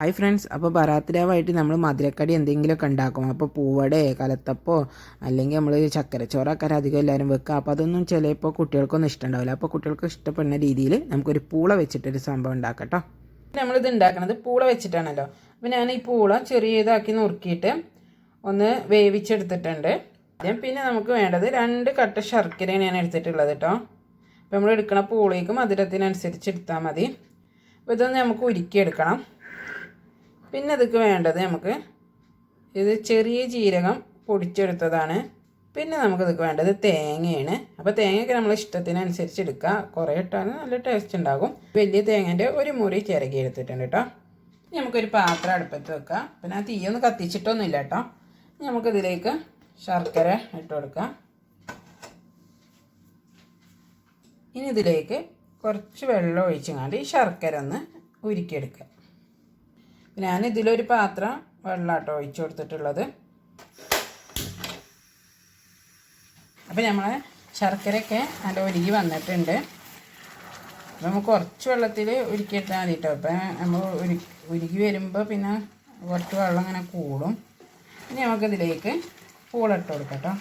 Hi friends, അപ്പോൾ ബറാത്തിരാവായിട്ട് നമ്മൾ മധുരക്കടി എന്തെങ്കിലുമൊക്കെ ഉണ്ടാക്കും. അപ്പോൾ പൂവടയോ കലത്തപ്പോ അല്ലെങ്കിൽ നമ്മൾ ചക്കരച്ചോറൊക്കെ അധികം എല്ലാവരും വെക്കുക. അപ്പോൾ അതൊന്നും ചിലപ്പോൾ കുട്ടികൾക്കൊന്നും ഇഷ്ടമുണ്ടാവില്ല. അപ്പോൾ കുട്ടികൾക്ക് ഇഷ്ടപ്പെടുന്ന രീതിയിൽ നമുക്കൊരു പൂള വെച്ചിട്ടൊരു സംഭവം ഉണ്ടാക്കാം കേട്ടോ. നമ്മളിത് ഉണ്ടാക്കുന്നത് പൂള വെച്ചിട്ടാണല്ലോ. അപ്പോൾ ഞാൻ ഈ പൂള ചെറിയതാക്കി നുറുക്കിയിട്ട് ഒന്ന് വേവിച്ചെടുത്തിട്ടുണ്ട്. പിന്നെ നമുക്ക് വേണ്ടത് 2 കട്ട ശർക്കരയാണ് ഞാൻ എടുത്തിട്ടുള്ളത് കേട്ടോ. അപ്പോൾ നമ്മൾ എടുക്കണ പൂളയ്ക്ക് മധുരത്തിനനുസരിച്ച് എടുത്താൽ മതി. അപ്പോൾ ഇതൊന്ന് നമുക്ക് ഉരുക്കിയെടുക്കണം. പിന്നെ ഇതൊക്കെ വേണ്ടത് നമുക്ക് ഇത് ചെറിയ ജീരകം പൊടിച്ചെടുത്തതാണ്. പിന്നെ നമുക്കിതൊക്കെ വേണ്ടത് തേങ്ങയാണ്. അപ്പോൾ തേങ്ങയൊക്കെ നമ്മൾ ഇഷ്ടത്തിനനുസരിച്ച് എടുക്കുക. കുറേ ഇട്ടാൽ നല്ല ടേസ്റ്റ് ഉണ്ടാകും. വലിയ തേങ്ങേൻ്റെ ഒരു മുറി ചിരകി എടുത്തിട്ടുണ്ട് കേട്ടോ. നമുക്കൊരു പാത്രം അടുപ്പത്ത് വെക്കാം. പിന്നെ ആ തീയൊന്നും കത്തിച്ചിട്ടൊന്നുമില്ല കേട്ടോ. നമുക്കിതിലേക്ക് ശർക്കര ഇട്ട് കൊടുക്കാം. ഇനി ഇതിലേക്ക് കുറച്ച് വെള്ളം ഒഴിച്ചങ്ങാണ്ട് ഈ ശർക്കര ഒന്ന് ഉരുക്കിയെടുക്കുക. ഞാനിതിലൊരു പാത്രം വെള്ളമാട്ടോ ഒഴിച്ചു കൊടുത്തിട്ടുള്ളത്. അപ്പോൾ നമ്മളെ ശർക്കരയൊക്കെ നല്ല ഉരുകി വന്നിട്ടുണ്ട്. അപ്പോൾ നമുക്ക് കുറച്ച് വെള്ളത്തിൽ ഉരുക്കിയിട്ടാൽ മതി കേട്ടോ. അപ്പോൾ നമ്മൾ ഉരുകി വരുമ്പോൾ പിന്നെ കുറച്ച് വെള്ളം ഇങ്ങനെ കൂടും. ഇനി നമുക്കിതിലേക്ക് പൂളിട്ട് കൊടുക്കാം കേട്ടോ.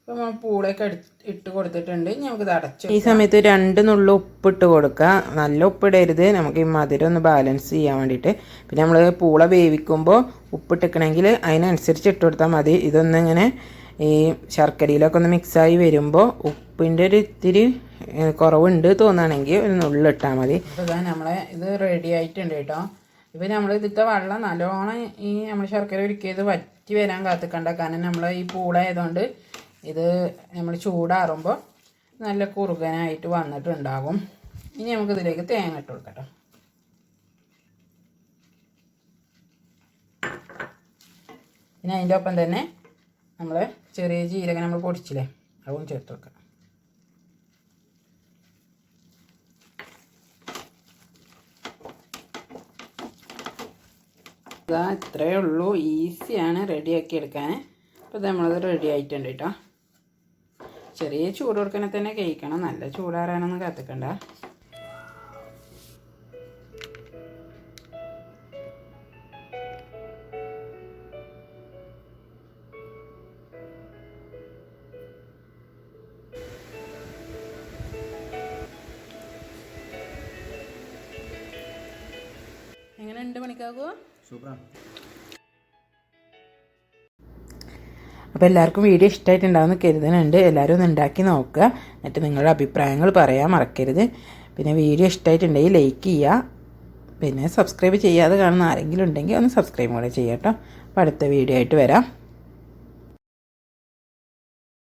അപ്പോൾ നമ്മൾ പൂളയൊക്കെ ഇട്ട് കൊടുത്തിട്ടുണ്ട്. നമുക്കിത് അടച്ചു. ഈ സമയത്ത് 2 നുള്ളു ഉപ്പിട്ട് കൊടുക്കുക. നല്ല ഉപ്പിടരുത്, നമുക്ക് ഈ മധുരം ഒന്ന് ബാലൻസ് ചെയ്യാൻ വേണ്ടിയിട്ട്. പിന്നെ നമ്മൾ പൂള വേവിക്കുമ്പോൾ ഉപ്പിട്ടിക്കണമെങ്കിൽ അതിനനുസരിച്ച് ഇട്ട് കൊടുത്താൽ മതി. ഇതൊന്നിങ്ങനെ ഈ ശർക്കരയിലൊക്കെ ഒന്ന് മിക്സായി വരുമ്പോൾ ഉപ്പിൻ്റെ ഒരു ഇത്തിരി കുറവുണ്ട് തോന്നുകയാണെങ്കിൽ ഒരു നുള്ളിട്ടാൽ മതി. അപ്പോൾ ഇതാ നമ്മളെ ഇത് റെഡി ആയിട്ടുണ്ട് കേട്ടോ. ഇപ്പോൾ നമ്മൾ ഇതിലത്തെ വെള്ളം നല്ലോണം ഈ നമ്മൾ ശർക്കര ഉരുക്കിയത് വറ്റി വരാൻ കാത്തിക്കണ്ട. കാരണം നമ്മൾ ഈ പൂളായതുകൊണ്ട് ഇത് നമ്മൾ ചൂടാറുമ്പോൾ നല്ല കുറുകനായിട്ട് വന്നിട്ടുണ്ടാകും. ഇനി നമുക്കിതിലേക്ക് തേങ്ങ ഇട്ട് കൊടുക്കട്ടോ. പിന്നെ അതിൻ്റെ ഒപ്പം തന്നെ നമ്മൾ ചെറിയ ജീരകം നമ്മൾ പൊടിച്ചില്ലേ, അതും ചേർത്ത് വെക്കണം. ഇതാ ഇത്രയേ ഉള്ളൂ, ഈസിയാണ് റെഡിയാക്കി എടുക്കാൻ. അപ്പോൾ ഇത് നമ്മളത് റെഡി ആയിട്ടുണ്ട് കേട്ടോ. ചെറിയ ചൂട് കൊടുക്കണേ തന്നെ കഴിക്കണം, നല്ല ചൂടാറാനൊന്നും കാത്തിക്കണ്ട. എങ്ങനെ 2 മണിക്കാകുമോ? സൂപ്പറാണ്. അപ്പോൾ എല്ലാവർക്കും വീഡിയോ ഇഷ്ടമായിട്ടുണ്ടാകുമെന്ന് കരുതുന്നുണ്ട്. എല്ലാവരും ഒന്ന് ഉണ്ടാക്കി നോക്കുക. എന്നിട്ട് നിങ്ങളുടെ അഭിപ്രായങ്ങൾ പറയാൻ മറക്കരുത്. പിന്നെ വീഡിയോ ഇഷ്ടമായിട്ടുണ്ടെങ്കിൽ ലൈക്ക് ചെയ്യുക. പിന്നെ സബ്സ്ക്രൈബ് ചെയ്യാതെ കാണുന്ന ആരെങ്കിലും ഉണ്ടെങ്കിൽ ഒന്ന് സബ്സ്ക്രൈബ് കൂടെ ചെയ്യാം കേട്ടോ. അപ്പോൾ അടുത്ത വീഡിയോ ആയിട്ട് വരാം.